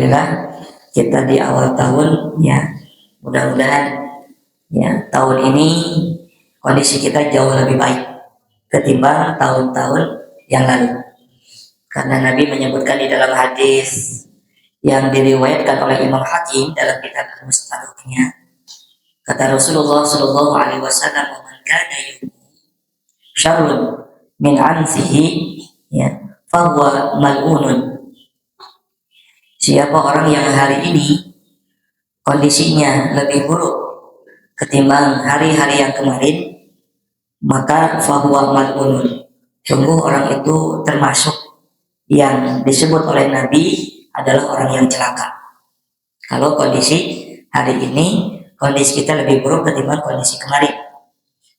Alhamdulillah kita di awal tahun ya, mudah-mudahan ya tahun ini kondisi kita jauh lebih baik ketimbang tahun-tahun yang lalu. Karena Nabi menyebutkan di dalam hadis yang diriwayatkan oleh Imam Hakim dalam kitab Al-Mustadraknya, kata Rasulullah Shallallahu Alaihi Wasallam, "Man kana syarrun min ansihi ya, fahuwa mal'unun." Siapa orang yang hari ini kondisinya lebih buruk ketimbang hari-hari yang kemarin, maka fahuwa mal'unun. Sungguh orang itu termasuk yang disebut oleh Nabi adalah orang yang celaka. Kalau kondisi hari ini, kondisi kita lebih buruk ketimbang kondisi kemarin.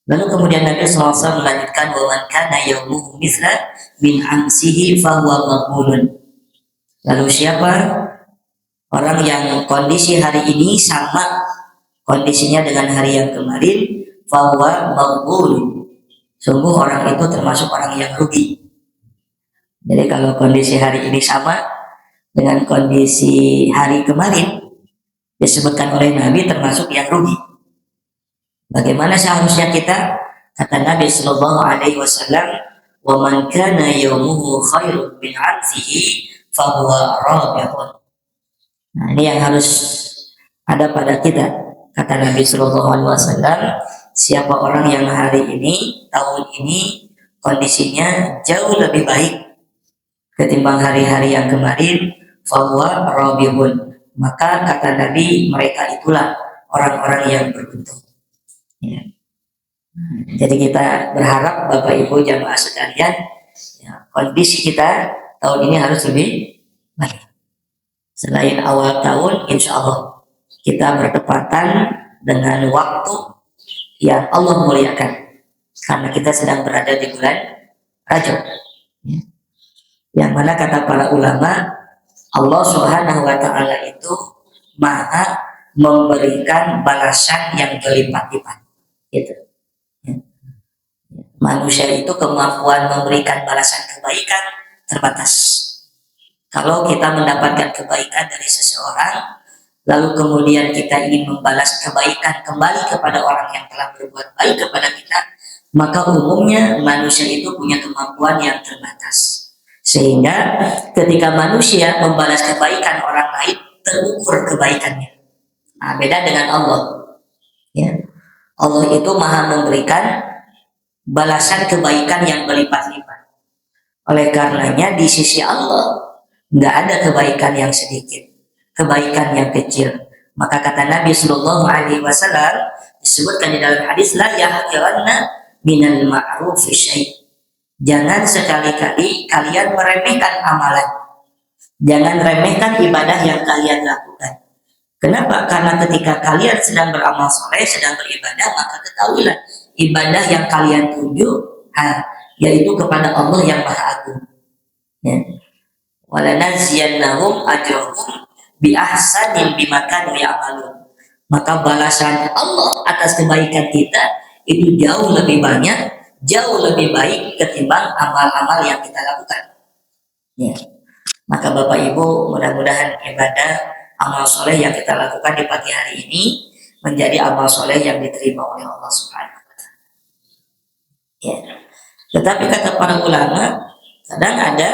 Lalu kemudian Nabi SAW melanjutkan, wa man kana yaumuhu mithla min amsihi fahuwa mal'unun. Lalu siapa orang yang kondisi hari ini sama kondisinya dengan hari yang kemarin, fahuwa mal'unun. Sungguh orang itu termasuk orang yang rugi. Jadi kalau kondisi hari ini sama dengan kondisi hari kemarin, disebutkan oleh Nabi termasuk yang rugi. Bagaimana seharusnya kita? Kata Nabi Sallallahu Alaihi Wasallam, wa man kana yaumuhu khairun min amsihi fahuwa rabihun. Nah, ini yang harus ada pada kita. Kata Nabi Sallallahu Alaihi Wasallam, siapa orang yang hari ini, tahun ini kondisinya jauh lebih baik ketimbang hari-hari yang kemarin, fahuwa rabihun, maka kata Nabi mereka itulah orang-orang yang beruntung. Ya. Jadi kita berharap Bapak Ibu jamaah sekalian, ya, kondisi kita tahun ini harus lebih baik. Selain awal tahun, insya Allah kita bertepatan dengan waktu yang Allah muliakan, karena kita sedang berada di bulan Rajab. Ya. Yang mana kata para ulama, Allah Subhanahu wa Ta'ala itu maha memberikan balasan yang berlipat-lipat. Gitu. Manusia itu kemampuan memberikan balasan kebaikan terbatas. Kalau kita mendapatkan kebaikan dari seseorang, lalu kemudian kita ingin membalas kebaikan kembali kepada orang yang telah berbuat baik kepada kita, maka umumnya manusia itu punya kemampuan yang terbatas. Sehingga ketika manusia membalas kebaikan orang lain, terukur kebaikannya. Nah, beda dengan Allah. Ya. Allah itu maha memberikan balasan kebaikan yang berlipat-lipat. Oleh karenanya di sisi Allah nggak ada kebaikan yang sedikit, kebaikan yang kecil. Maka kata Nabi Sallallahu Alaihi Wasallam disebutkan di dalam hadis, la yahqiranna minal ma'rufi syai'. Jangan sekali-kali kalian meremehkan amalan. Jangan remehkan ibadah yang kalian lakukan. Kenapa? Karena ketika kalian sedang beramal soleh, sedang beribadah, maka ketahuilah ibadah yang kalian tuju, yaitu kepada Allah yang Maha Agung. Ya. Walanaziyannahum ajrahum bi ahsanin bima kanu ya'malun. Maka balasan Allah atas kebaikan kita itu jauh lebih banyak, jauh lebih baik ketimbang amal-amal yang kita lakukan. Ya. Maka Bapak Ibu, mudah-mudahan ibadah amal soleh yang kita lakukan di pagi hari ini menjadi amal soleh yang diterima oleh Allah Subhanahu wa Ta'ala. Ya. Tetapi kata para ulama, kadang ada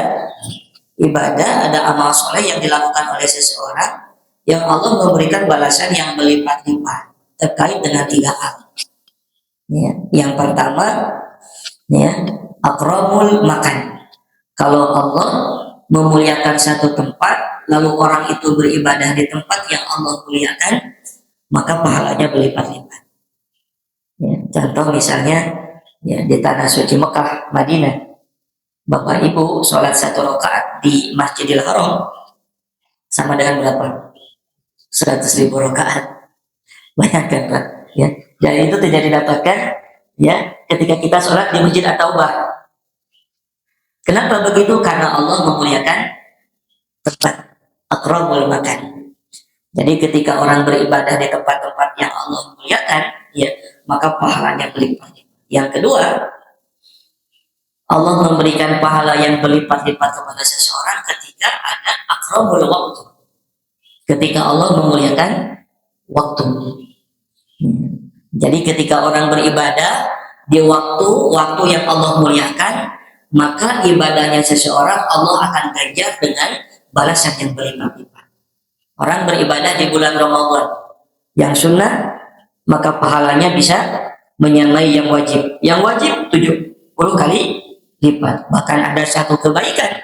ibadah, ada amal soleh yang dilakukan oleh seseorang yang Allah memberikan balasan yang berlipat-lipat terkait dengan 3 hal. Ya. Yang pertama, ya, akramul makan. Kalau Allah memuliakan satu tempat, lalu orang itu beribadah di tempat yang Allah muliakan, maka pahalanya berlipat-lipat. Ya, contoh misalnya, ya, di tanah suci Mekah, Madinah, Bapak Ibu sholat 1 rakaat di Masjidil Haram sama dengan berapa? 100.000 rakaat. Bayangkan Pak, ya. Dan itu tidak didapatkan, ya, ketika kita sholat di Masjid At-Taubah. Kenapa begitu? Karena Allah memuliakan tempat, akramul makan. Jadi ketika orang beribadah di tempat-tempat yang Allah muliakan, ya, maka pahalanya berlipat. Yang kedua, Allah memberikan pahala yang berlipat-lipat kepada seseorang ketika ada akramul waktu. ketika Allah memuliakan waktu. Jadi ketika orang beribadah di waktu yang Allah muliakan, maka ibadahnya seseorang Allah akan ganjar dengan balasan yang berlipat-lipat. Orang beribadah di bulan Ramadan yang sunnah, maka pahalanya bisa menyamai yang wajib. Yang wajib 70 kali lipat. Bahkan ada satu kebaikan,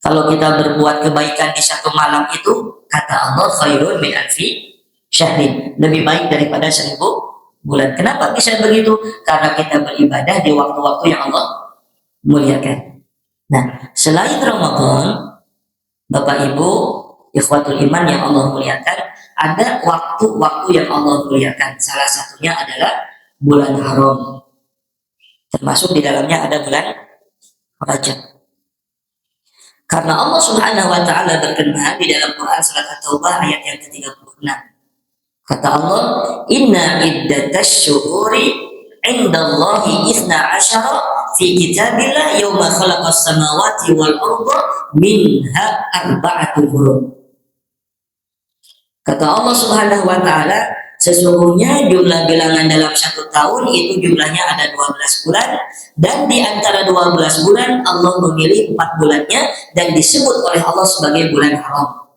kalau kita berbuat kebaikan di satu malam itu, kata Allah, khairun min alfi syahrin, lebih baik daripada 1000 bulan. Kenapa bisa begitu? Karena kita beribadah di waktu-waktu yang Allah muliakan. Nah, selain Ramadan, Bapak Ibu, ikhwatul iman yang Allah muliakan, ada waktu-waktu yang Allah muliakan. Salah satunya adalah bulan haram. Termasuk di dalamnya ada bulan Rajab. Karena Allah Subhanahu wa taala berfirman di dalam Quran surat At-Taubah ayat yang ke-36. Kata Allah, "Inna iddatasy syuhuri 'indallahi 12 fi kitabillah yauma khalaqas samawati wal arda minha arba'atun hurum." Kata Allah Subhanahu wa taala, sesungguhnya jumlah bilangan dalam satu tahun itu jumlahnya ada 12 bulan, dan di antara 12 bulan Allah memilih 4 bulannya dan disebut oleh Allah sebagai bulan haram.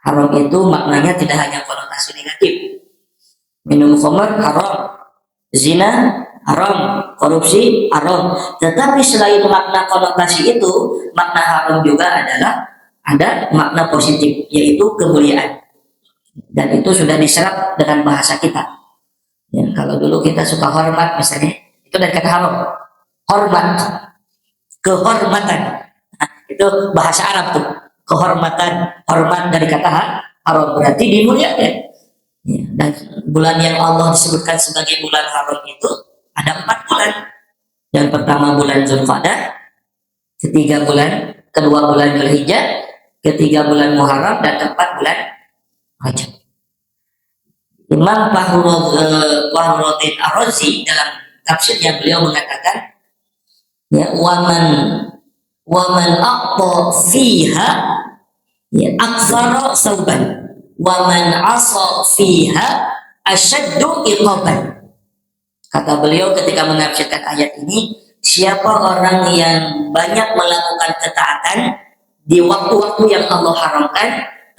Haram itu maknanya tidak hanya konotasi negatif. Minum khamar haram, zina haram, korupsi haram. Tetapi selain makna konotasi itu, makna haram juga adalah ada makna positif, yaitu kemuliaan. Dan itu sudah diserap dengan bahasa kita. Ya, kalau dulu kita suka hormat misalnya, itu dari kata haram. Hormat, kehormatan. Nah, itu bahasa Arab tuh. Kehormatan, hormat dari kata haram, berarti dimuliakan. Ya, dan bulan yang Allah disebutkan sebagai bulan haram itu ada 4 bulan. Yang pertama bulan Zulqa'dah, kedua bulan Dzulhijjah, ketiga bulan Muharram, dan keempat bulan Rajab. Imam Fakhruddin Ar-Razi dalam tafsirnya beliau mengatakan, ya, waman aqta fiha ya aktsara sauban waman asa fiha asyaddu iqaban. Kata beliau ketika menafsirkan ayat ini, siapa orang yang banyak melakukan ketaatan di waktu-waktu yang Allah haramkan,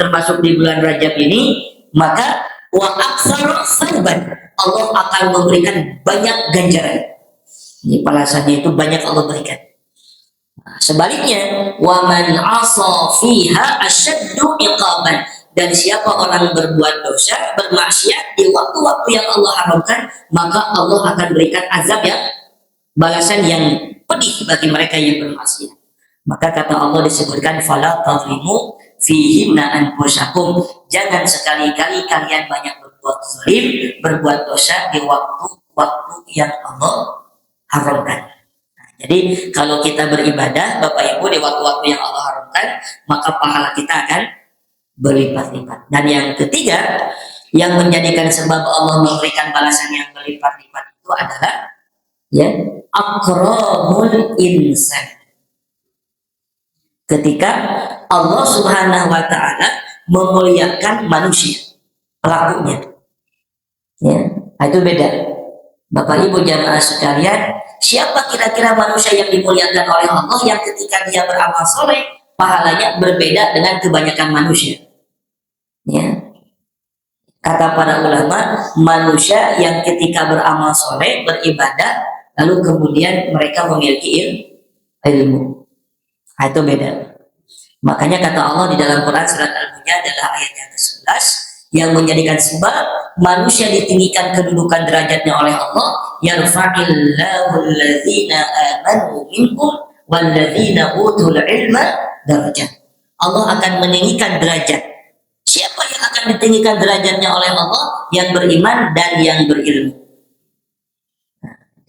termasuk di bulan Rajab ini, maka wa aktsara sauban, Allah akan memberikan banyak ganjaran. Ini balasannya itu banyak Allah berikan. Sebaliknya, waman asa fiha asyaddu iqaban, dan siapa orang berbuat dosa, bermaksiat di waktu-waktu yang Allah haramkan, maka Allah akan berikan azab yang balasan yang pedih bagi mereka yang bermaksiat. Maka kata Allah disebutkan, fala tadhlimu fihinna anfusakum, jangan sekali-kali kalian banyak berbuat zalim, berbuat dosa di waktu-waktu yang Allah haramkan. Jadi kalau kita beribadah, Bapak Ibu, di waktu-waktu yang Allah haramkan, maka pahala kita akan berlipat-lipat. Dan yang ketiga, yang menjadikan sebab Allah memberikan balasan yang berlipat-lipat itu adalah, ya, akramul insan. Ketika Allah Subhanahu wa taala memuliakan manusia, pelakunya. Ya, itu beda. Bapak Ibu jamaah sekalian, siapa kira-kira manusia yang dimuliakan oleh Allah yang ketika dia beramal soleh, pahalanya berbeda dengan kebanyakan manusia? Ya. Kata para ulama, manusia yang ketika beramal soleh, beribadah, lalu kemudian mereka memiliki ilmu. Itu beda. Makanya kata Allah di dalam Quran surat Al-Mujadalah ayat yang ke-11, yang menjadikan sebab manusia ditinggikan kedudukan derajatnya oleh Allah, yarfa'illahu alladzina amanu minkum walladzina utul ilma darajat. Allah akan meninggikan derajat. Siapa yang akan ditinggikan derajatnya oleh Allah? Yang beriman dan yang berilmu.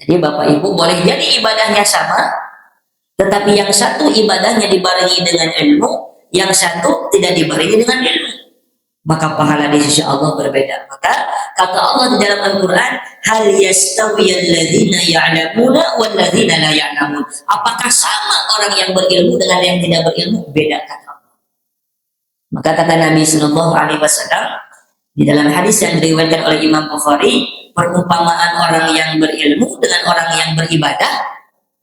Jadi Bapak Ibu boleh jadi ibadahnya sama, tetapi yang satu ibadahnya dibarengi dengan ilmu, yang satu tidak dibarengi dengan ilmu, maka pahala di sisi Allah berbeda. Maka kata Allah di dalam Al-Quran, hal yastawiyal ladzina ya'lamuna wal ladzina la ya'lamun. Apakah sama orang yang berilmu dengan yang tidak berilmu? Beda, kata Allah. Maka kata Nabi Shallallahu Alaihi Wasallam di dalam hadis yang diriwayatkan oleh Imam Bukhari, perumpamaan orang yang berilmu dengan orang yang beribadah,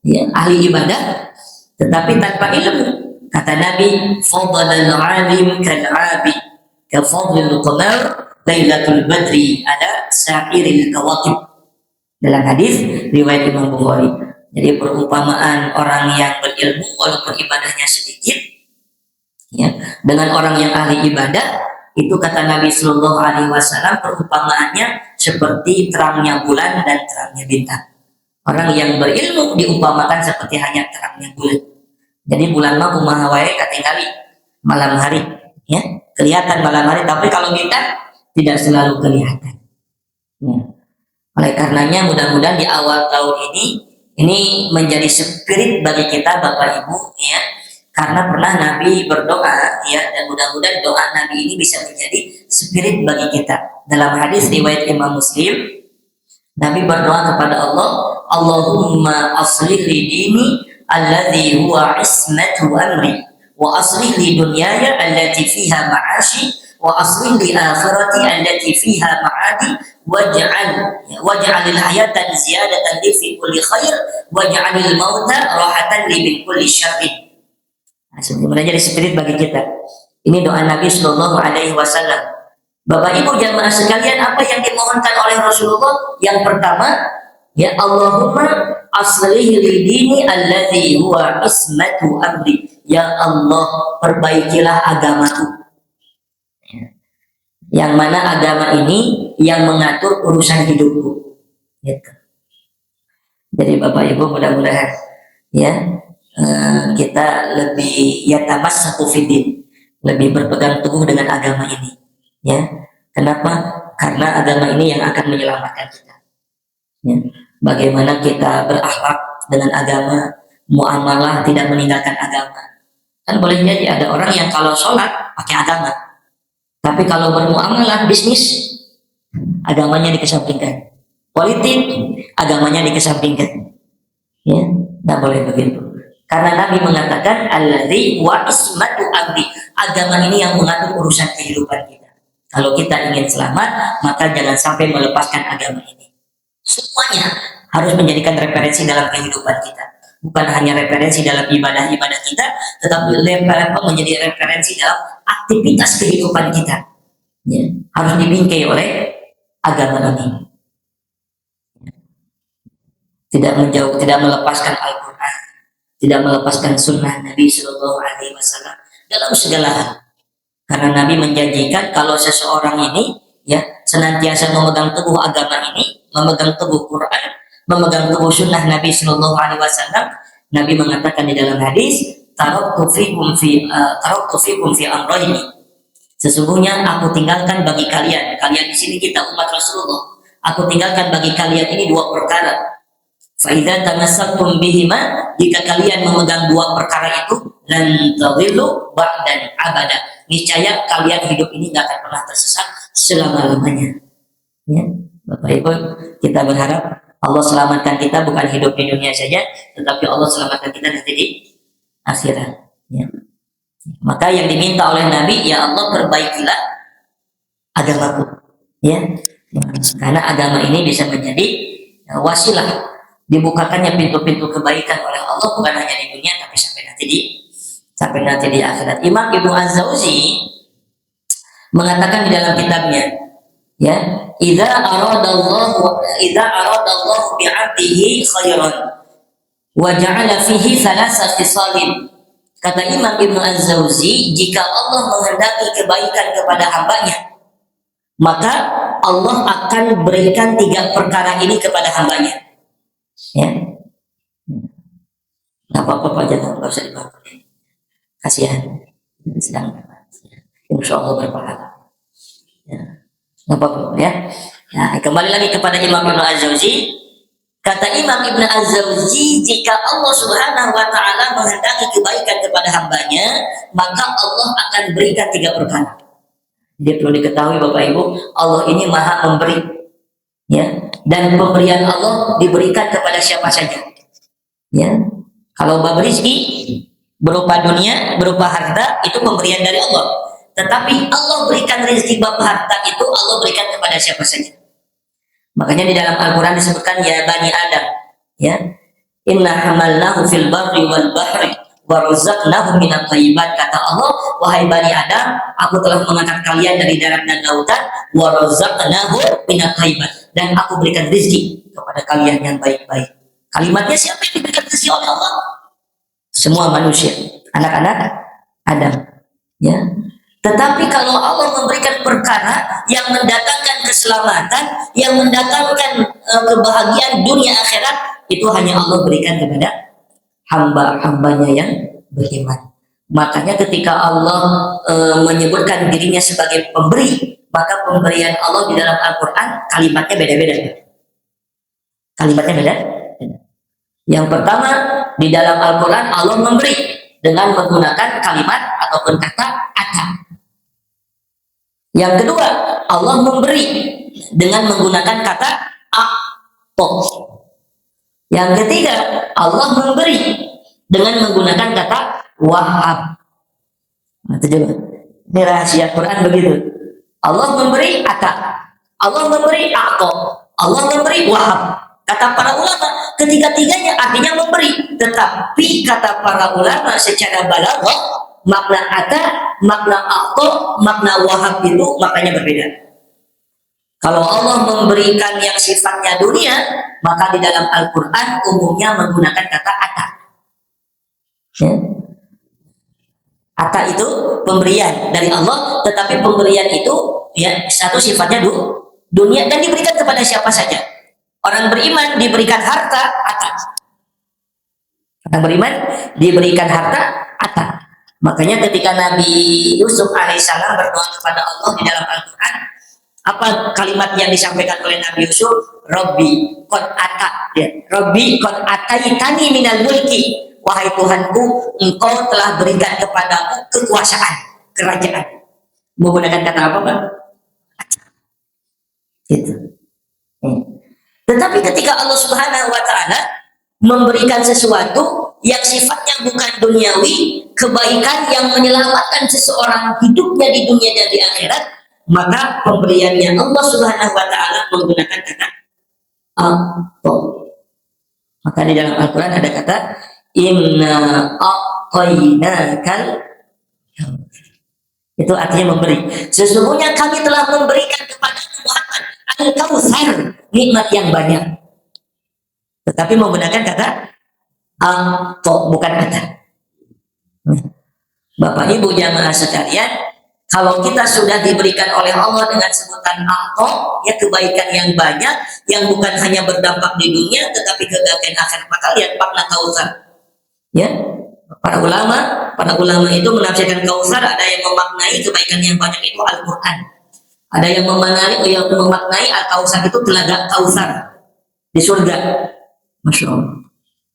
ya, ahli ibadah, tetapi tanpa ilmu. Kata Nabi, "Fadlul alim kal abid, ka fadlil qamar lailatul badri ada sa'iril kawakib." Dalam hadis riwayat Imam Bukhari. Jadi perumpamaan orang yang berilmu walaupun ibadahnya sedikit, ya, dengan orang yang ahli ibadah, itu kata Nabi Shallallahu Alaihi Wasallam perumpamaannya seperti terangnya bulan dan terangnya bintang. Orang yang berilmu diumpamakan seperti hanya terangnya bulan. Jadi bulan mah kumaha wae katingali malam hari, ya, kelihatan malam hari, tapi kalau bintang tidak selalu kelihatan. Ya. Oleh karenanya mudah-mudahan di awal tahun ini menjadi spirit bagi kita Bapak Ibu, ya, karena pernah Nabi berdoa, ya, dan mudah-mudahan doa Nabi ini bisa menjadi spirit bagi kita. Dalam hadis riwayat Imam Muslim, Nabi berdoa kepada Allah, Allahumma aslih li dini alladhi huwa ismatu amri wa aslih li dunyaya allati fiha ma'ashi wa aslih li akhirati allati fiha ma'adi waj'alil hayata ziyadatan li fi kulli khair waj'alil mauta rahatan li min kulli syarrin. Nah, sebenarnya jadi spirit bagi kita. Ini doa Nabi Shallallahu Alaihi Wasallam. Bapak Ibu jamaah sekalian, apa yang dimohonkan oleh Rasulullah? Yang pertama, ya, Allahumma aslih li dini alladhi huwa ismatu amri. Ya Allah, perbaikilah agamaku. Yang mana agama ini yang mengatur urusan hidupku. Gitu. Jadi Bapak Ibu mudah-mudahan, ya, kita lebih tamassaku fiddin, lebih berpegang teguh dengan agama ini, ya. Kenapa? Karena agama ini yang akan menyelamatkan kita, ya. Bagaimana kita berakhlak dengan agama, muamalah tidak meninggalkan agama. Kan boleh jadi ada orang yang kalau sholat pakai agama, tapi kalau bermuamalah bisnis agamanya dikesampingkan, politik agamanya dikesampingkan, ya. Tidak boleh begitu. Karena Nabi mengatakan alladzi wa ismatu amri, agama ini yang mengatur urusan kehidupan kita. Kalau kita ingin selamat, maka jangan sampai melepaskan agama ini. Semuanya harus menjadikan referensi dalam kehidupan kita. Bukan hanya referensi dalam ibadah-ibadah kita, tetapi menjadi referensi dalam aktivitas kehidupan kita. Ya, harus dibingkai oleh agama ini. Tidak menjauh, tidak melepaskan Al-Quran, tidak melepaskan sunnah Nabi Shallallahu Alaihi Wasallam dalam segala hal. Karena Nabi menjanjikan kalau seseorang ini, ya, senantiasa memegang teguh agama ini, memegang teguh Quran, memegang teguh sunnah Nabi Shallallahu Alaihi Wasallam, Nabi mengatakan di dalam hadis, taraktu fikum fi amrayni. Sesungguhnya aku tinggalkan bagi kalian di sini kita umat Rasulullah, aku tinggalkan bagi kalian ini dua perkara. Fa'idza tamassaktum bihima, jika kalian memegang dua perkara itu, lan tadhillu ba'dan abada, niscaya kalian hidup ini tidak akan pernah tersesat selama-lamanya. Ya, Bapak Ibu, kita berharap Allah selamatkan kita bukan hidup di dunia saja, tetapi Allah selamatkan kita nanti di akhirat. Ya. Maka yang diminta oleh Nabi, ya Allah perbaikilah agamaku. Ya, karena agama ini bisa menjadi wasilah dibukakannya pintu-pintu kebaikan oleh Allah, bukan hanya di dunia tapi sampai nanti di akhirat. Imam Ibnu Az-Zawzi mengatakan di dalam kitabnya, ya, idza aradallahu bi'abdihi khairan wa ja'ala fihi thalatha khisalin. Kata Imam Ibnu Az-Zawzi, jika Allah menghendaki kebaikan kepada hambanya, maka Allah akan berikan tiga perkara ini kepada hambanya. Ya, nggak apa-apa Pak Jatuh, nggak usah dibantu, kasihan, sedang insya Allah berpahala. Ya, nggak apa-apa ya. Nah, kembali lagi kepada Imam Ibnu Az-Zawzi. Kata Imam Ibnu Az-Zawzi, jika Allah Subhanahu Wa Taala menghendaki kebaikan kepada hambanya, maka Allah akan berikan tiga perkara. Jadi perlu diketahui Bapak Ibu, Allah ini Maha Memberi, ya, dan pemberian Allah diberikan kepada siapa saja. Ya, kalau bab rezeki berupa dunia, berupa harta, itu pemberian dari Allah. Tetapi Allah berikan rezeki bab harta itu Allah berikan kepada siapa saja. Makanya di dalam Al-Quran disebutkan ya Bani Adam, ya, inna hamalnahu fil barri wal bahri wa razaqnahu minat thayyibat, kata Allah, wahai Bani Adam, aku telah mengangkat kalian dari darat dan lautan, wa razaqnahu minat thayyibat, dan aku berikan rezeki kepada kalian yang baik-baik. Kalimatnya siapa yang diberikan rezeki oleh Allah? Semua manusia, anak-anak Adam, ya. Tetapi kalau Allah memberikan perkara yang mendatangkan keselamatan, yang mendatangkan kebahagiaan dunia akhirat, itu hanya Allah berikan kepada hamba-hambanya yang beriman. Makanya ketika Allah menyebutkan dirinya sebagai pemberi, maka pemberian Allah di dalam Al-Quran kalimatnya beda-beda. Kalimatnya beda. Yang pertama, di dalam Al-Quran Allah memberi dengan menggunakan kalimat ataupun kata ata. Yang kedua, Allah memberi dengan menggunakan kata a'to. Yang ketiga, Allah memberi dengan menggunakan kata wahab. Nah, itu juga. Ini rahasia Quran begitu. Allah memberi ata, Allah memberi a'to, Allah memberi wahab. Kata para ulama, ketiga-tiganya artinya memberi. Tetapi kata para ulama secara balaghah, makna ata, makna a'to, makna wahab itu maknanya berbeda. Kalau Allah memberikan yang sifatnya dunia, maka di dalam Al-Quran umumnya menggunakan kata ata. Ya. Ata itu pemberian dari Allah, tetapi pemberian itu ya satu sifatnya dunia dan diberikan kepada siapa saja. Orang beriman diberikan harta ata. Orang beriman diberikan harta ata. Makanya ketika Nabi Yusuf alaihissalam berdoa kepada Allah di dalam Al-Quran, apa kalimat yang disampaikan oleh Nabi Yusuf? Robbi kon ata, ya. Robbi kon ataitani minal mulki, wahai Tuhanku, engkau telah berikan kepadaku kekuasaan, kerajaan. Menggunakan kata apa, Pak? Gitu. Tetapi ketika Allah Subhanahu wa Ta'ala memberikan sesuatu yang sifatnya bukan duniawi, kebaikan yang menyelamatkan seseorang hidupnya di dunia dan di akhirat, maka pemberiannya Allah Subhanahu wa Ta'ala menggunakan kata a'to. Maka di dalam Al-Quran ada kata inna a'tainakal, itu artinya memberi. Sesungguhnya kami telah memberikan kepada Muhammad al-kautsar, nikmat yang banyak. Tetapi menggunakan kata a'to, bukan kata. Bapak Ibu jamaah sekalian, kalau kita sudah diberikan oleh Allah dengan sebutan a'to, ya kebaikan yang banyak, yang bukan hanya berdampak di dunia, tetapi kebahagiaan akhirat, maka lihat makna kautsar. Ya, para ulama itu menafsirkan kautsar, ada yang memaknai kebaikan yang banyak itu Al-Quran, ada yang memaknai al-kautsar itu telaga Kautsar di surga. Masya Allah.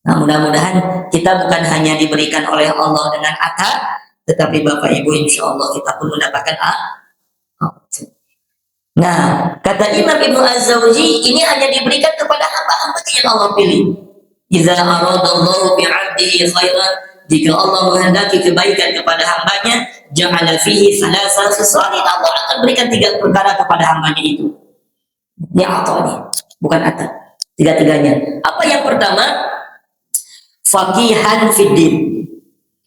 Nah, mudah-mudahan kita bukan hanya diberikan oleh Allah dengan ata, tetapi Bapak Ibu insya Allah kita pun mendapatkan Nah, kata Imam Ibnu Az-Zawji, ini hanya diberikan kepada hamba-hamba yang Allah pilih. Idza aradallahu bi'abdihi khairan, jika Allah menghendaki kebaikan kepada hambanya, ja'ala fihi thalatha khisal, Allah akan berikan 3 perkara kepada hambanya itu. Ini a'tani, bukan ata. Tiga-tiganya. Apa yang pertama? Faqihan fid din.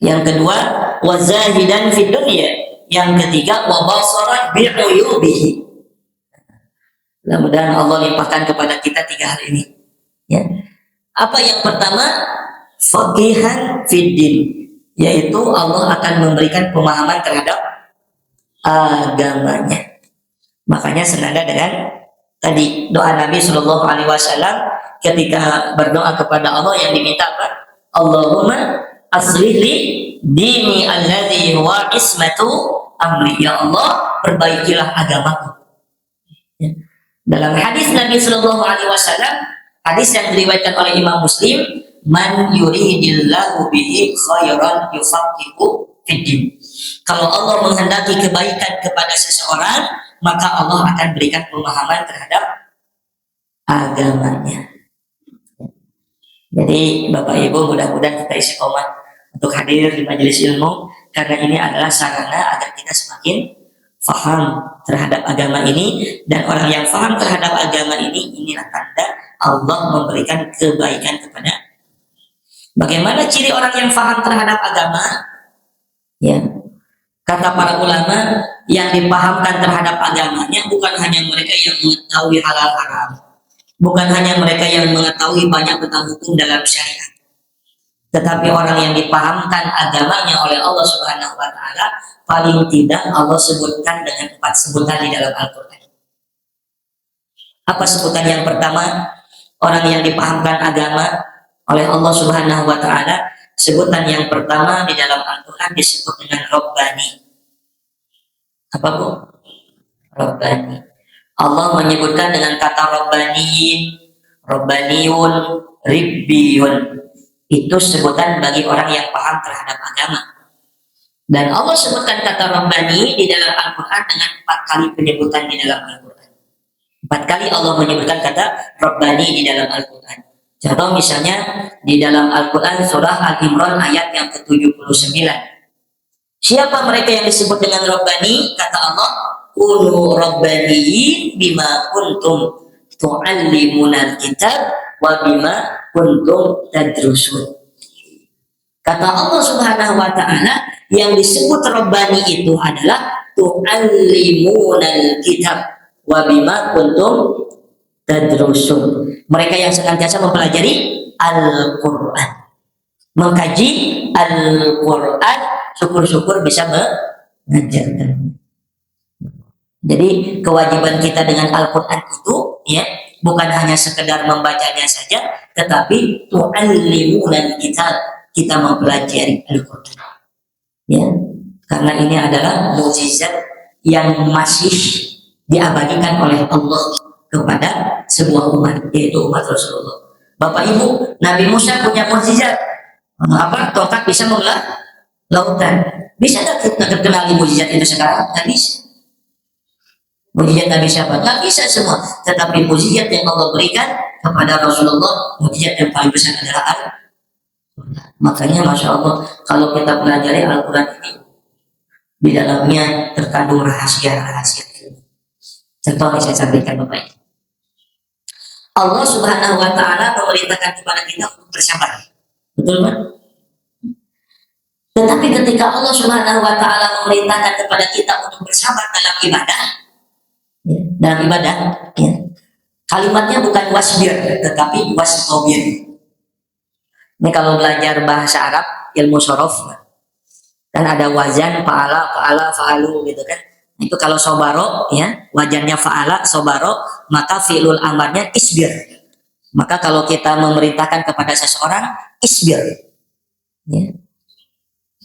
Yang kedua, wazahidan fid dunya. Yang ketiga, wa basaran bi'uyubihi. Mudah-mudahan Allah limpahkan kepada kita 3 hal ini. Ya. Apa yang pertama? Faqihan fid din, yaitu Allah akan memberikan pemahaman terhadap agamanya. Makanya senada dengan tadi doa Nabi Shallallahu Alaihi Wasallam ketika berdoa kepada Allah yang diminta apa? Allahumma aslih li dini alladhi huwa ismatu amri. Ya Allah, perbaikilah agamaku. Ya. Dalam hadis Nabi Shallallahu Alaihi Wasallam, hadis yang diriwayatkan oleh Imam Muslim, man yuridillahu bihi khairan yufaqihu fiddin. Kalau Allah menghendaki kebaikan kepada seseorang, maka Allah akan berikan pemahaman terhadap agamanya. Jadi Bapak Ibu, mudah-mudahan kita istiqomah untuk hadir di majelis ilmu, karena ini adalah sarana agar kita semakin faham terhadap agama ini, dan orang yang faham terhadap agama ini, inilah tanda Allah memberikan kebaikan kepada. Bagaimana ciri orang yang faham terhadap agama? Ya, kata para ulama, yang dipahamkan terhadap agamanya bukan hanya mereka yang mengetahui halal haram, bukan hanya mereka yang mengetahui banyak tentang hukum dalam syariat, tetapi orang yang dipahamkan agamanya oleh Allah Subhanahu wa taala, paling tidak Allah sebutkan dengan 4 sebutan di dalam Al-Qur'an. Apa sebutan yang pertama? Orang yang dipahamkan agama oleh Allah Subhanahu wa taala, sebutan yang pertama di dalam Al-Qur'an disebut dengan Rabbani. Apa Bu? Rabbani. Allah menyebutkan dengan kata Rabbaniin, Rabbaniyun, Ribbiyun. Itu sebutan bagi orang yang paham terhadap agama. Dan Allah sebutkan kata Rabbani di dalam Al-Quran dengan 4 kali penyebutan di dalam Al-Quran. 4 kali Allah menyebutkan kata Rabbani di dalam Al-Quran. Contoh misalnya di dalam Al-Quran surah Al-Imran ayat yang ke-79. Siapa mereka yang disebut dengan Rabbani? Kata Allah, Kunu Rabbaniyin bima kuntum tu'allimunal kitab wa bima kuntum tadrusun. Kata Allah Subhanahu wa taala, yang disebut Rabbani itu adalah tu'allimunal kitab wa bima kuntum tadrusun. Mereka yang senantiasa mempelajari Al-Qur'an, mengkaji Al-Qur'an, syukur-syukur bisa mengajarkan. Jadi kewajiban kita dengan Al-Qur'an itu ya bukan hanya sekedar membacanya saja, tetapi tu'allimunal kitab, kita mempelajari Al-Qur'an. Ya, karena ini adalah mukjizat yang masih diabadikan oleh Allah kepada sebuah umat, yaitu umat Rasulullah. Bapak Ibu, Nabi Musa punya mukjizat. Apa? Tongkat bisa membelah lautan. Bisa nggak kita kenali mukjizat itu sekarang? Nggak bisa. Mukjizat Nabi siapa? Nggak bisa semua. Tetapi mukjizat yang Allah berikan kepada Rasulullah, mukjizat yang paling besar adalah Al-Quran. Makanya Masya Allah, kalau kita pelajari Al-Quran ini, di dalamnya terkandung rahasia-rahasia. Contoh yang saya sampaikan Bapak Ibu. Allah Subhanahu wa taala memerintahkan kepada kita untuk bersabar. Betul kan? Tetapi ketika Allah Subhanahu wa taala memerintahkan kepada kita untuk bersabar dalam ibadah, ya, dalam ibadah, ya, kalimatnya bukan wasbir, tetapi wastabir. Ini kalau belajar bahasa Arab, ilmu sorof, kan ada wazan, fa'ala, fa'alu gitu kan. Itu kalau sobaro, ya, wajannya fa'ala, sobaro, maka fi'lul amarnya isbir. Maka kalau kita memerintahkan kepada seseorang, isbir. Ya.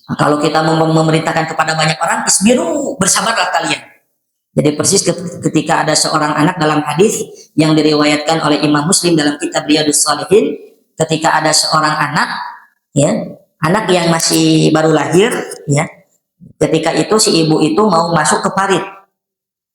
Nah, kalau kita memerintahkan kepada banyak orang, isbiru, bersabarlah kalian. Jadi persis ketika ada seorang anak dalam hadis yang diriwayatkan oleh Imam Muslim dalam kitab Riyadhus Shalihin, ketika ada seorang anak, ya, anak yang masih baru lahir, ya, ketika itu si ibu itu mau masuk ke parit.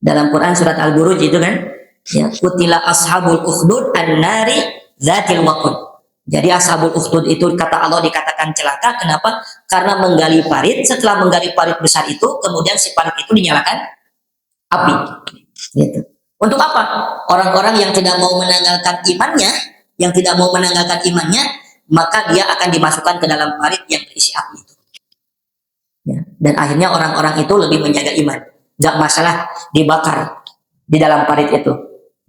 Dalam Quran surat Al-Buruj itu kan, ya, kutila ashabul ukhdud an-nari zatil waqud. Jadi ashabul ukhdud itu kata Allah dikatakan celaka. Kenapa? Karena menggali parit. Setelah menggali parit besar itu, kemudian si parit itu dinyalakan api. Gitu. Untuk apa? Orang-orang yang tidak mau menanggalkan imannya, maka dia akan dimasukkan ke dalam parit yang berisi api itu. Ya. Dan akhirnya orang-orang itu lebih menjaga iman, nggak masalah dibakar di dalam parit itu.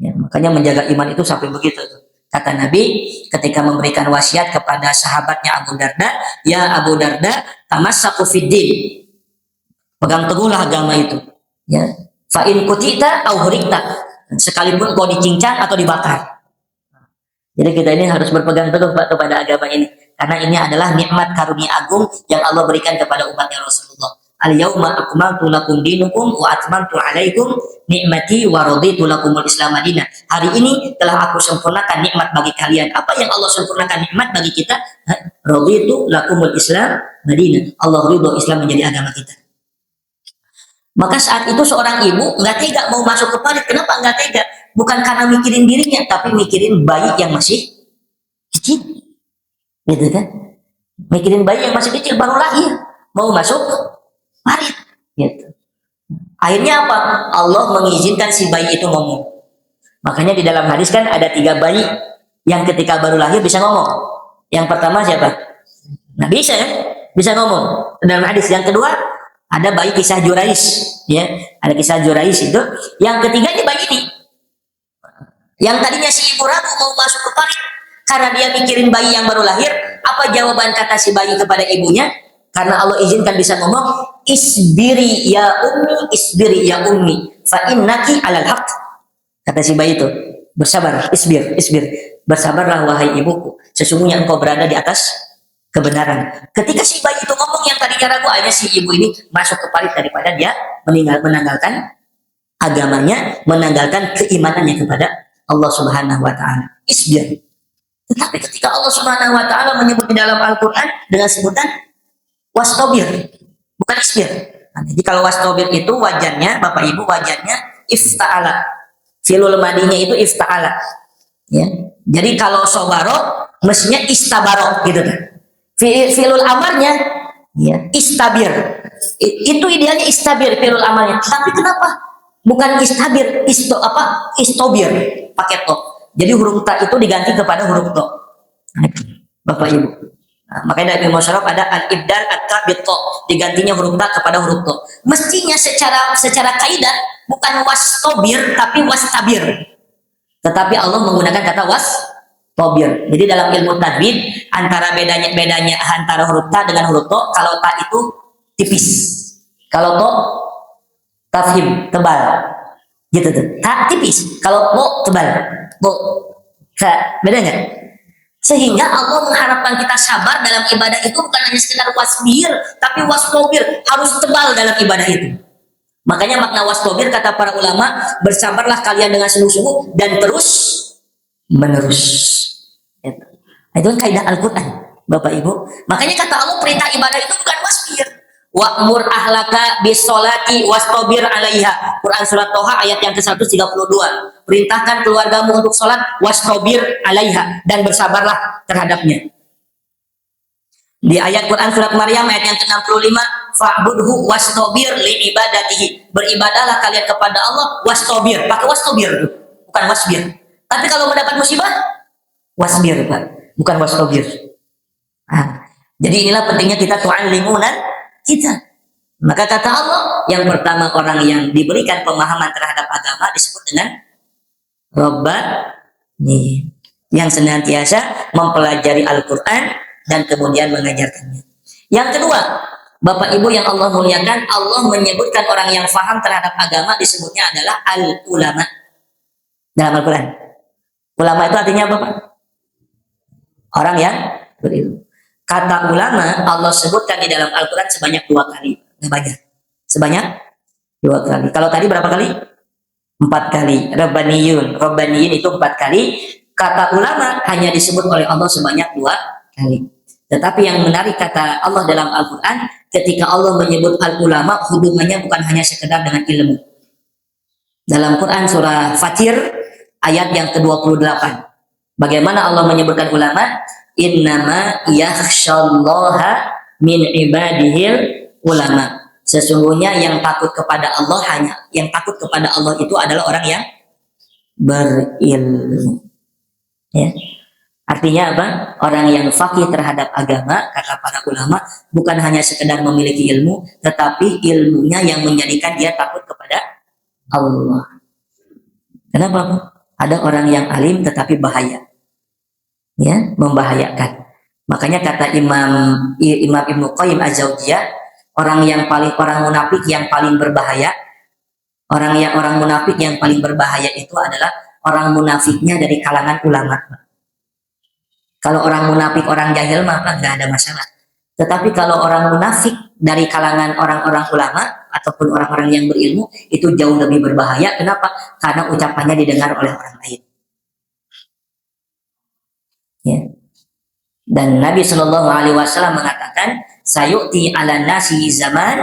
Ya, makanya menjaga iman itu sampai begitu. Kata Nabi ketika memberikan wasiat kepada sahabatnya Abu Darda, ya Abu Darda, tamassaku fiddin, pegang teguhlah agama itu. Ya, fa in kutita au hurikta, sekalipun kau dicincang atau dibakar. Jadi kita ini harus berpegang teguh kepada agama ini, karena ini adalah nikmat karunia agung yang Allah berikan kepada umatnya Rasulullah. Al-yauma akmaltu lakum dinukum wa atmamtu alaikum nikmati wa raditu lakumul Islam madinah. Hari ini telah aku sempurnakan nikmat bagi kalian. Apa yang Allah sempurnakan nikmat bagi kita? Raditu lakumul Islam madinah. Allah ridho Islam menjadi agama kita. Maka saat itu seorang ibu nggak tega mau masuk ke parit. Kenapa nggak tega? Bukan karena mikirin dirinya, tapi mikirin bayi yang masih kecil, gitu kan? Mikirin bayi yang masih kecil baru lahir, mau masuk parit. Gitu. Akhirnya apa? Allah mengizinkan si bayi itu ngomong. Makanya di dalam hadis kan ada 3 bayi yang ketika baru lahir bisa ngomong. Yang pertama siapa? Nah bisa ya, bisa ngomong. Dalam hadis yang kedua ada bayi kisah Jurais, ya, ada kisah Jurais itu. Yang ketiga ini bayi ini, yang tadinya si ibu ragu mau masuk ke parit karena dia mikirin bayi yang baru lahir. Apa jawaban kata si bayi kepada ibunya? Karena Allah izinkan bisa ngomong, isbiri ya ummi, fa innaki alal haq. Kata si bayi itu, bersabar, isbir, bersabarlah wahai ibuku, sesungguhnya engkau berada di atas kebenaran. Ketika si bayi itu ngomong yang tadinya ragu, akhirnya si ibu ini masuk ke parit daripada dia menanggalkan agamanya, menanggalkan keimanannya kepada Allah Subhanahu wa taala. Isbir. Tetapi ketika Allah Subhanahu wa taala menyebut di dalam Al-Qur'an dengan sebutan wastobir, bukan isbir. Nah, jadi kalau wastobir itu wajannya, Bapak Ibu, wajannya ifta'ala. Filul madinya itu ifta'ala. Ya. Jadi kalau sobaro mestinya istabaro gitu kan. Filul amarnya ya istabir. Itu idealnya istabir filul amarnya. Tapi kenapa bukan istabir, istobir pakai to. Jadi huruf ta itu diganti kepada huruf to. Bapak Ibu. Nah, makanya dari Musyaraf ada al-ibdal at-ta bit to, digantinya huruf ta kepada huruf to. Mestinya secara kaidah bukan wastobir tapi wastabir. Tetapi Allah menggunakan kata wastobir. Jadi dalam ilmu tajwid antara bedanya antara huruf ta dengan huruf to, kalau ta itu tipis. Kalau to tafhim tebal. Gitu tuh. Ta tipis, kalau to tebal. Beda nggak? Sehingga Allah mengharapkan kita sabar dalam ibadah itu bukan hanya sekedar wasbir, tapi wastobir, harus tebal dalam ibadah itu. Makanya makna wastobir kata para ulama, bersabarlah kalian dengan sungguh-sungguh dan terus menerus. Itu kan kaidah Al-Quran, Bapak Ibu. Makanya kata Allah perintah ibadah itu bukan wasbir. Wa'mur ahlaka bisolati wastobir alaiha. Quran surat Toha ayat yang ke-132. Perintahkan keluargamu untuk sholat wastobir alaiha, dan bersabarlah terhadapnya. Di ayat Quran surat Maryam ayat yang ke-65, fa'budhu wastobir li ibadatihi. Beribadahlah kalian kepada Allah wastobir. Pakai wastobir, bukan wasbir. Tapi kalau mendapat musibah, wasbir, Pak, bukan wastobir. Nah, jadi inilah pentingnya kita tu'allimunan kita. Maka kata Allah, yang pertama orang yang diberikan pemahaman terhadap agama disebut dengan Rabbani, yang senantiasa mempelajari Al-Quran dan kemudian mengajarkannya. Yang kedua, Bapak Ibu yang Allah muliakan, Allah menyebutkan orang yang faham terhadap agama disebutnya adalah al-ulama dalam Al-Quran. Ulama itu artinya apa, Pak? Orang yang berilmu. Kata ulama Allah sebutkan di dalam Al-Quran sebanyak 2 kali. Nggak banyak. Sebanyak 2 kali. Kalau tadi berapa kali? 4 kali. Rabbaniyun itu 4 kali. Kata ulama hanya disebut oleh Allah sebanyak 2 kali. Tetapi yang menarik kata Allah dalam Al-Quran, ketika Allah menyebut al-ulama, hubungannya bukan hanya sekedar dengan ilmu. Dalam Quran surah Fatir ayat yang ke-28. Bagaimana Allah menyebutkan ulama? Innama yakhshallaha min ibadihil ulama. Sesungguhnya yang takut kepada Allah itu adalah orang yang berilmu. Ya. Artinya apa? Orang yang faqih terhadap agama, kata para ulama, bukan hanya sekedar memiliki ilmu, tetapi ilmunya yang menjadikan dia takut kepada Allah. Kenapa? Ada orang yang alim tetapi bahaya. Ya, membahayakan. Makanya kata Imam Ibnu Qayyim Az-Zaujiyah, orang munafik yang paling berbahaya, orang munafik yang paling berbahaya itu adalah orang munafiknya dari kalangan ulama. Kalau orang munafik orang jahil maka nggak ada masalah. Tetapi kalau orang munafik dari kalangan orang-orang ulama ataupun orang-orang yang berilmu, itu jauh lebih berbahaya. Kenapa? Karena ucapannya didengar oleh orang lain. Ya. Dan Nabi Shallallahu Alaihi Wasallam mengatakan, sayuti ala nasi zaman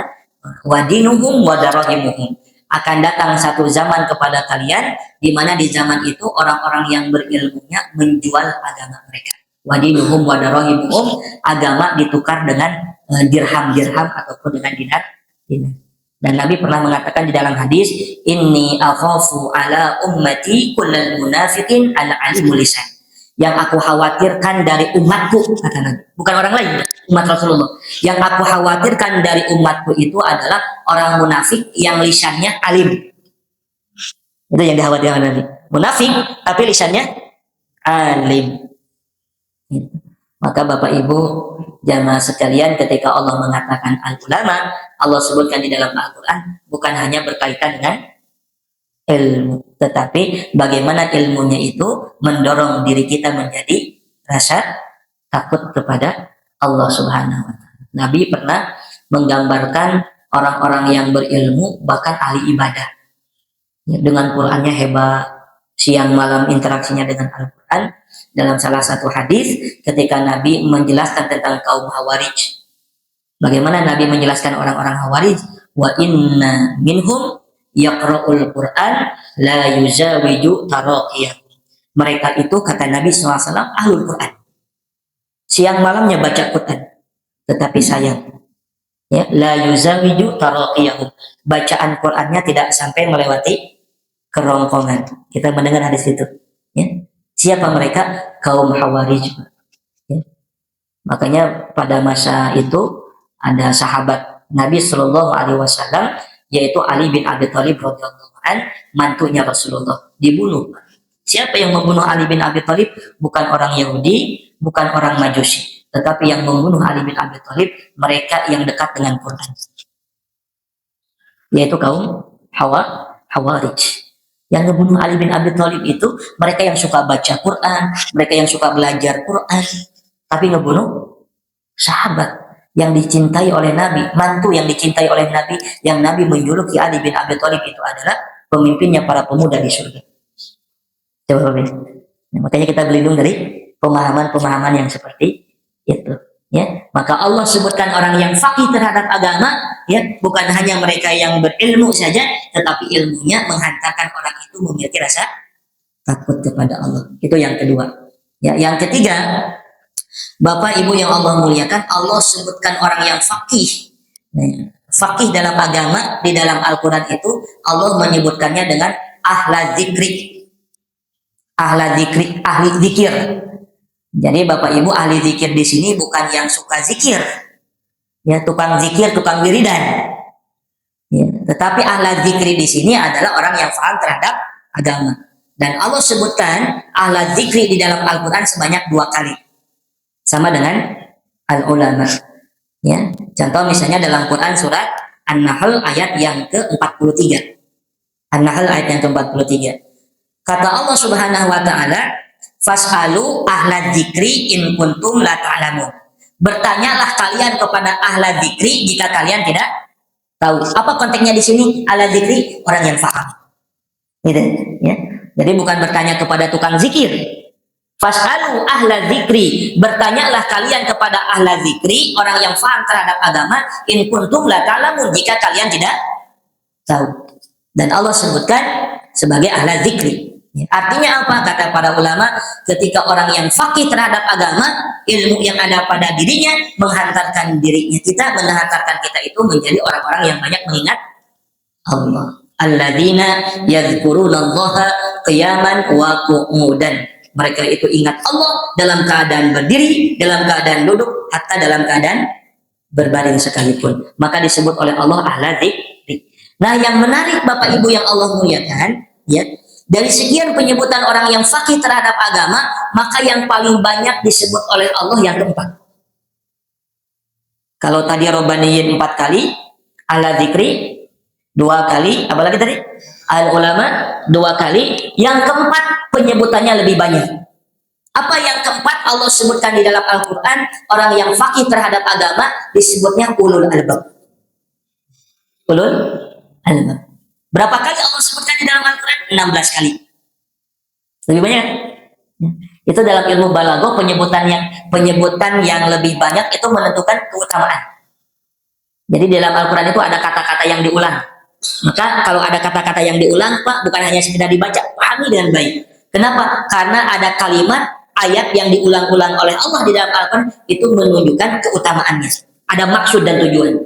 wadinuhum wadarahimuhum. Akan datang satu zaman kepada kalian, di mana di zaman itu orang-orang yang berilmunya menjual agama mereka. Wadinuhum wadarahimuhum, agama ditukar dengan dirham-dirham ataupun dengan dinar. Dan Nabi pernah mengatakan di dalam hadis, inni akhafu ala ummati kullal munafiqin al-alimul lisan. Yang aku khawatirkan dari umatku, kata Nabi, bukan orang lain, umat Rasulullah. Yang aku khawatirkan dari umatku itu adalah orang munafik yang lisannya alim. Itu yang dikhawatirkan Nabi. Munafik tapi lisannya alim. Maka Bapak Ibu jamaah sekalian, ketika Allah mengatakan al-ulama, Allah sebutkan di dalam Al-Quran bukan hanya berkaitan dengan ilmu, tetapi bagaimana ilmunya itu mendorong diri kita menjadi rasa takut kepada Allah Subhanahu wa Ta'ala. Nabi pernah menggambarkan orang-orang yang berilmu, bahkan ahli ibadah, dengan Qurannya hebat, siang malam interaksinya dengan Al-Quran. Dalam salah satu hadis ketika Nabi menjelaskan tentang kaum Khawarij, bagaimana Nabi menjelaskan orang-orang Khawarij, wa inna minhum yaqra'ul Quran la yuzawiju taraqiyah. Mereka itu, kata Nabi SAW, ahlul Quran, siang malamnya baca Quran, tetapi sayang, ya, la yuzawiju taraqiyah, bacaan Qurannya tidak sampai melewati kerongkongan. Kita mendengar hadis itu, ya. Siapa mereka? Kaum Khawarij. Ya. Makanya pada masa itu ada sahabat Nabi Shallallahu Alaihi Wasallam, yaitu Ali bin Abi Thalib radhiyallahu an, mantunya Rasulullah, dibunuh. Siapa yang membunuh Ali bin Abi Thalib? Bukan orang Yahudi, bukan orang Majusi, tetapi yang membunuh Ali bin Abi Thalib mereka yang dekat dengan Quran, yaitu kaum Khawarij. Yang ngebunuh Ali bin Abi Thalib itu mereka yang suka baca Quran, mereka yang suka belajar Quran, tapi ngebunuh sahabat yang dicintai oleh Nabi, mantu yang dicintai oleh Nabi, yang Nabi menjuluki Ali bin Abi Thalib itu adalah pemimpinnya para pemuda di surga. Coba makanya kita berlindung dari pemahaman-pemahaman yang seperti itu. Ya, maka Allah sebutkan orang yang faqih terhadap agama, ya, bukan hanya mereka yang berilmu saja, tetapi ilmunya menghantarkan orang itu memiliki rasa takut kepada Allah. Itu yang kedua. Ya, yang ketiga, Bapak Ibu yang Allah muliakan, Allah sebutkan orang yang faqih. Nah, faqih dalam agama di dalam Al-Quran itu Allah menyebutkannya dengan ahla zikri. Ahla zikri, ahli zikir. Jadi Bapak Ibu, ahli zikir di sini bukan yang suka zikir, ya, tukang zikir, tukang wiridan, ya, tetapi ahli zikri di sini adalah orang yang paham terhadap agama. Dan Allah sebutkan ahli zikri di dalam Al-Quran sebanyak 2 kali, sama dengan al-ulama. Ya, contoh misalnya dalam Quran surat An-Nahl ayat yang ke-43. An-Nahl ayat yang ke-43. Kata Allah Subhanahu wa Ta'ala, fas'alu ahla dzikri in kuntum la ta'lamun. Bertanyalah kalian kepada ahla dzikri jika kalian tidak tahu. Apa konteksnya di sini? Ahla dzikri orang yang paham. Gitu, ya. Jadi bukan bertanya kepada tukang zikir. Fas'alu ahla dzikri, bertanyalah kalian kepada ahla dzikri, orang yang paham terhadap agama, in kuntum la ta'lamun, jika kalian tidak tahu. Dan Allah sebutkan sebagai ahla dzikri. Artinya apa? Kata para ulama, ketika orang yang faqih terhadap agama, ilmu yang ada pada dirinya menghantarkan dirinya kita, menghantarkan kita itu menjadi orang-orang yang banyak mengingat Allah. Alladzina yadhkurunallaha qiyaman wa qu'udan. Mereka itu ingat Allah dalam keadaan berdiri, dalam keadaan duduk, hatta dalam keadaan berbaring sekalipun. Maka disebut oleh Allah ahla dzikri. Nah, yang menarik Bapak Ibu yang Allah muliakan, ya, dari sekian penyebutan orang yang faqih terhadap agama, maka yang paling banyak disebut oleh Allah yang keempat. Kalau tadi Robbaniyin 4 kali, ahla dzikri 2 kali, apalagi tadi? Al-ulama 2 kali, yang keempat penyebutannya lebih banyak. Apa yang keempat Allah sebutkan di dalam Al-Quran? Orang yang faqih terhadap agama disebutnya ulul albab. Ulul albab. Berapa kali Allah sebutkan di dalam Al-Quran? 16 kali. Lebih banyak. Itu dalam ilmu balaghah, penyebutan yang lebih banyak itu menentukan keutamaan. Jadi dalam Al-Quran itu ada kata-kata yang diulang. Maka kalau ada kata-kata yang diulang, Pak, bukan hanya sekedar dibaca, pahami dengan baik. Kenapa? Karena ada kalimat ayat yang diulang-ulang oleh Allah di dalam Al-Quran itu menunjukkan keutamaannya. ada maksud dan tujuan.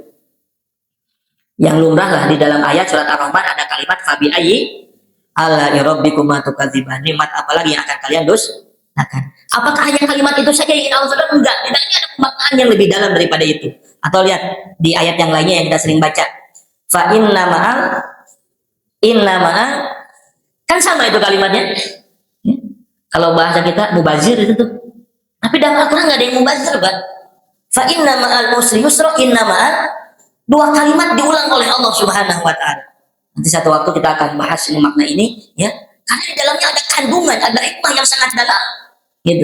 Yang lumrah lah di dalam ayat surat Ar-Rahman ada kalimat fabi ayyi ala rabbikuma tukadziban. Nikmat apalagi yang akan kalian dustakan? Apakah hanya kalimat itu saja yang Allah saudara? Enggak, tidak, ini ada pemaknaan yang lebih dalam daripada itu. Atau lihat di ayat yang lainnya yang kita sering baca. Fa inna ma'al kan sama itu kalimatnya. Ya. Kalau bahasa kita mubazir itu tuh. Tapi dalam Al-Qur'an enggak ada yang mubazir, Pak. Fa inna ma'al usri yusra, inna ma'al, dua kalimat diulang oleh Allah Subhanahu wa taala. Nanti satu waktu kita akan bahas ini makna ini ya. Karena di dalamnya ada kandungan, ada hikmah yang sangat dalam. Gitu.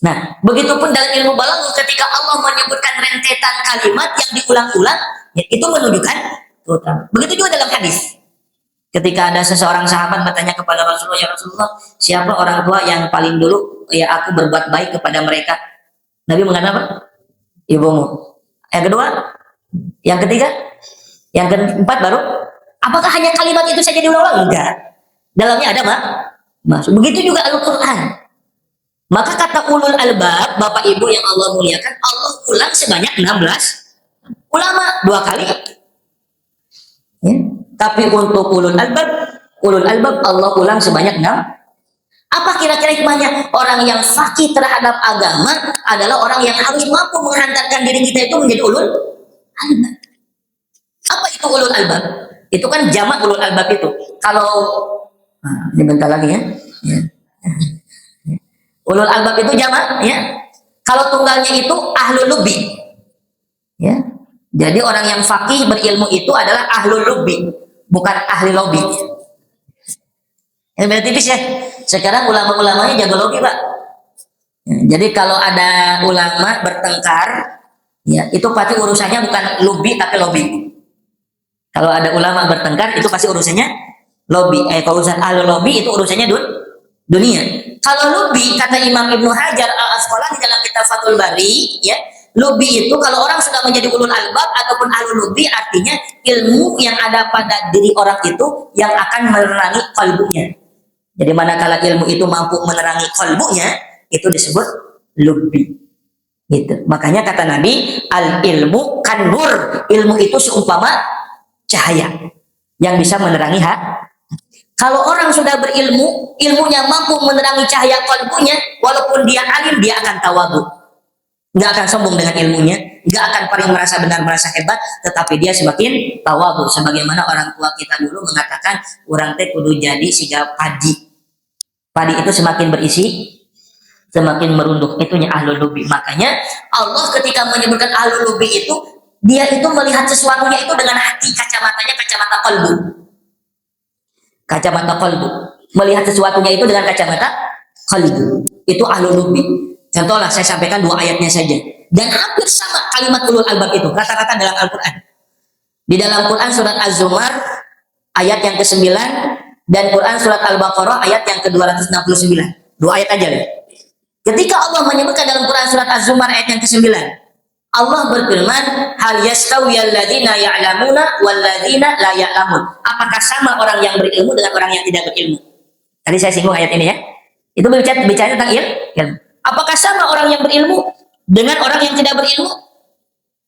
Nah, begitupun dalam ilmu balaghah ketika Allah menyebutkan rentetan kalimat yang diulang-ulang, ya, itu menunjukkan keutamaan. Begitu juga dalam hadis. Ketika ada seseorang sahabat bertanya kepada Rasulullah, "Ya Rasulullah, siapa orang tua yang paling dulu ya aku berbuat baik kepada mereka?" Nabi mengatakan apa? Ibumu. Yang kedua, yang ketiga, yang keempat baru. Apakah hanya kalimat itu saja diulang-ulang? Enggak. Dalamnya ada maksud. Begitu juga Al-Qur'an. Maka kata ulul albab, Bapak Ibu yang Allah muliakan, Allah ulang sebanyak 16 ulama 2 kali. Ya. Tapi untuk ulul albab Allah ulang sebanyak 6. Apa kira-kira hikmahnya? Orang yang fakih terhadap agama adalah orang yang harus mampu menghantarkan diri kita itu menjadi ulul albab. Apa itu ulul albab? Itu kan jamak ulul albab itu. Kalau ini bentar lagi ya. Ulul albab itu jamak ya. Kalau tunggalnya itu ahlul lubbi. Ya. Jadi orang yang fakih berilmu itu adalah ahlul lubbi, bukan ahli lobby. Ini beda tipis ya. Sekarang ulama-ulamanya jago lobby, Pak. Ya, jadi kalau ada ulama bertengkar, ya itu pasti urusannya bukan lobby tapi lobby. Kalau ada ulama bertengkar itu pasti urusannya lobby. Kalau urusan ahli lobby itu urusannya dunia. Kalau lobby kata Imam Ibnu Hajar Al-Asqalani dalam kitab Fathul Bari, ya, lobby itu kalau orang sudah menjadi ulul albab ataupun ahli lobby artinya ilmu yang ada pada diri orang itu yang akan menerangi kalbunya. Jadi manakala ilmu itu mampu menerangi kalbunya, itu disebut lobby. Gitu. Makanya kata Nabi, al ilmu kan nur. Ilmu itu seumpama cahaya yang bisa menerangi hati. Kalau orang sudah berilmu, ilmunya mampu menerangi cahaya kalbunya, walaupun dia alim, dia akan tawadu. Nggak akan sombong dengan ilmunya, nggak akan paling merasa benar, merasa hebat, tetapi dia semakin tawadu. Sebagaimana orang tua kita dulu mengatakan, orang teh kudu jadi siga padi. Padi itu semakin berisi, semakin merunduk. Itunya ahlul lubbi. Makanya Allah ketika menyebutkan ahlul lubbi itu, dia itu melihat sesuatunya itu dengan hati, kacamatanya kacamata kalbu. Kacamata kalbu. Melihat sesuatunya itu dengan kacamata kalbu. Itu ahlul lubbi. Contohlah saya sampaikan 2 ayatnya saja. Dan hampir sama kalimat ulul albab itu. Kata-kata dalam Al-Quran. Di dalam Quran surat Az-Zumar ayat yang ke-9. Dan Quran surat Al-Baqarah ayat yang ke-269. 2 ayat aja. Ketika Allah menyebutkan dalam Quran surat Az-Zumar ayat yang ke-9. Allah berfirman, hal yastawiyal ladzina ya'lamuna wal ladzina la ya'lamun. Apakah sama orang yang berilmu dengan orang yang tidak berilmu? Tadi saya singgung ayat ini ya. Itu bicara tentang ilmu. Apakah sama orang yang berilmu dengan orang yang tidak berilmu?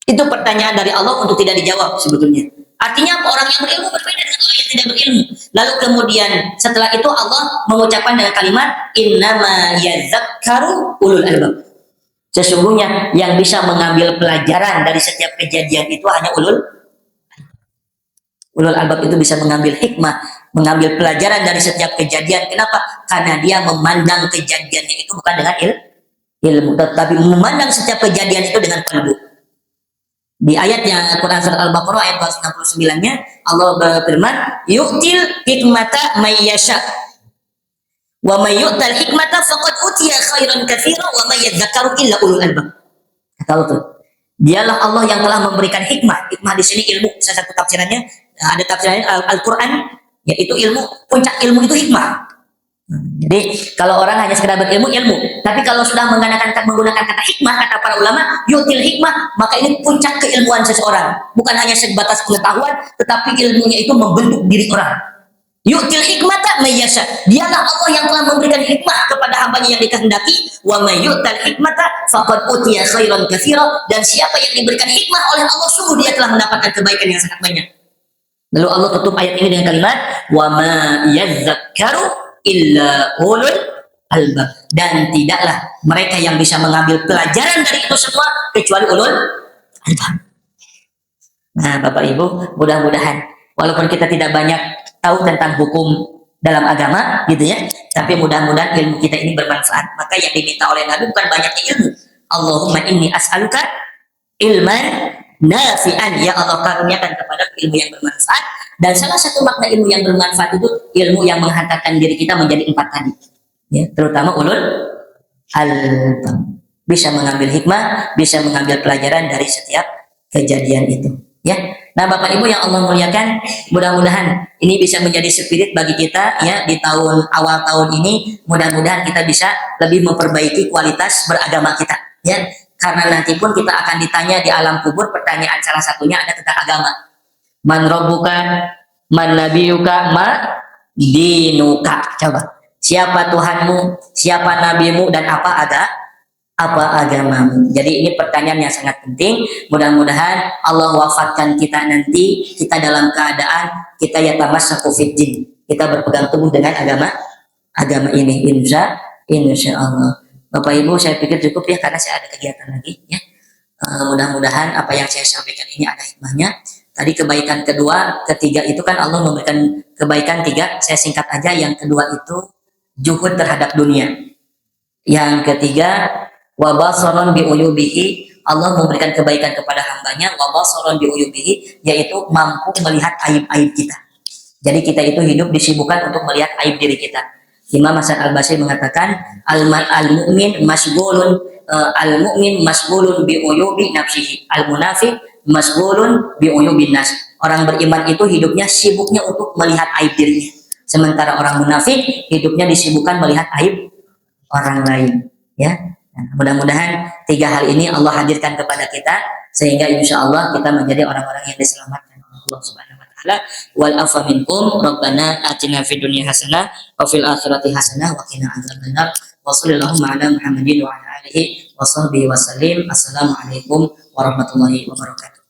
Itu pertanyaan dari Allah untuk tidak dijawab sebetulnya. Artinya orang yang berilmu berbeda dengan orang yang tidak berilmu. Lalu kemudian setelah itu Allah mengucapkan dengan kalimat innama yadzakkaru ulul albab. Sesungguhnya yang bisa mengambil pelajaran dari setiap kejadian itu hanya ulul albab. Itu bisa mengambil hikmah, mengambil pelajaran dari setiap kejadian. Kenapa? Karena dia memandang kejadiannya itu bukan dengan ilmu, tetapi memandang setiap kejadian itu dengan kalbu. Di ayatnya Quran surat Al-Baqarah ayat 269-nya Allah berfirman, yu'til hikmata may yasha. Wa may yu'tal hikmata faqad utiya khairan katsiran wa may yadzakkaru illa ulul albab. Kata Allah tuh. Dialah Allah yang telah memberikan hikmah. Hikmah di sini ilmu. Salah satu tafsirannya ada tafsirannya Al-Qur'an, yaitu ilmu. Puncak ilmu itu hikmah. Jadi kalau orang hanya sekedar berilmu, ilmu. Tapi kalau sudah menggunakan kata hikmah, kata para ulama, yu'til hikmah, maka ini puncak keilmuan seseorang. Bukan hanya sebatas pengetahuan, tetapi ilmunya itu membentuk diri orang. Yu'til hikmata may yasha. Dialah Allah yang telah memberikan hikmah kepada hambanya yang dikehendaki. Wa may yu'tal hikmata faqad utiya khairan katsira. Dan siapa yang diberikan hikmah oleh Allah, sungguh dia telah mendapatkan kebaikan yang sangat banyak. Lalu Allah tutup ayat ini dengan kalimat wa ma yadzakkaru illa ulul albab. Dan tidaklah mereka yang bisa mengambil pelajaran dari itu semua kecuali ulul albab. Nah, Bapak Ibu, mudah-mudahan walaupun kita tidak banyak tahu tentang hukum dalam agama gitu ya, tapi mudah-mudahan ilmu kita ini bermanfaat. Maka yang diminta oleh Nabi bukan banyaknya ilmu. Allahumma inni as'aluka ilman nafi'an. Ya Allah, karuniakan kepada ilmu yang bermanfaat. Dan salah satu makna ilmu yang bermanfaat itu ilmu yang menghantarkan diri kita menjadi 4 tadi ya, terutama ulul albab, bisa mengambil hikmah, bisa mengambil pelajaran dari setiap kejadian itu ya. Nah, Bapak Ibu yang Allah muliakan, mudah-mudahan ini bisa menjadi spirit bagi kita ya di awal tahun ini. Mudah-mudahan kita bisa lebih memperbaiki kualitas beragama kita ya, karena nanti pun kita akan ditanya di alam kubur. Pertanyaan salah satunya ada tentang agama. Man rabbuka, man nabiyuka, ma dinuka. Coba, siapa Tuhanmu, siapa nabimu, dan apa agamamu. Jadi ini pertanyaan yang sangat penting. Mudah-mudahan Allah wafatkan kita nanti, kita dalam keadaan kita yatamassaku fiddin, kita berpegang teguh dengan agama ini, insya Allah. Bapak Ibu, saya pikir cukup ya, karena saya ada kegiatan lagi ya. Mudah-mudahan apa yang saya sampaikan ini ada hikmahnya. Tadi kebaikan kedua, ketiga itu kan Allah memberikan kebaikan 3, saya singkat aja. Yang kedua itu juhud terhadap dunia. Yang ketiga wabasaron biuyubihi, Allah memberikan kebaikan kepada hambanya. Wabasaron biuyubihi, yaitu mampu melihat aib-aib kita. Jadi kita itu hidup disibukkan untuk melihat aib diri kita. Imam Hasan Al-Basri mengatakan al-mu'min masghulun al-mu'min masghulun biuyubi nafsihi, al-munafiq masghulun biuyubin nas. Orang beriman itu hidupnya sibuknya untuk melihat aib dirinya, sementara orang munafik hidupnya disibukkan melihat aib orang lain ya. Nah, mudah-mudahan 3 hal ini Allah hadirkan kepada kita sehingga insya Allah kita menjadi orang-orang yang diselamatkan oleh Allah Subhanahu wa taala. Wal afa minkum rabbana atina fid dunya hasanah wa fil akhirati hasanah wa qina adzabannar. Wa sallallahu ala Muhammadin wa ala alihi wa sahbihi wa sallim. Assalamualaikum warahmatullahi wabarakatuh.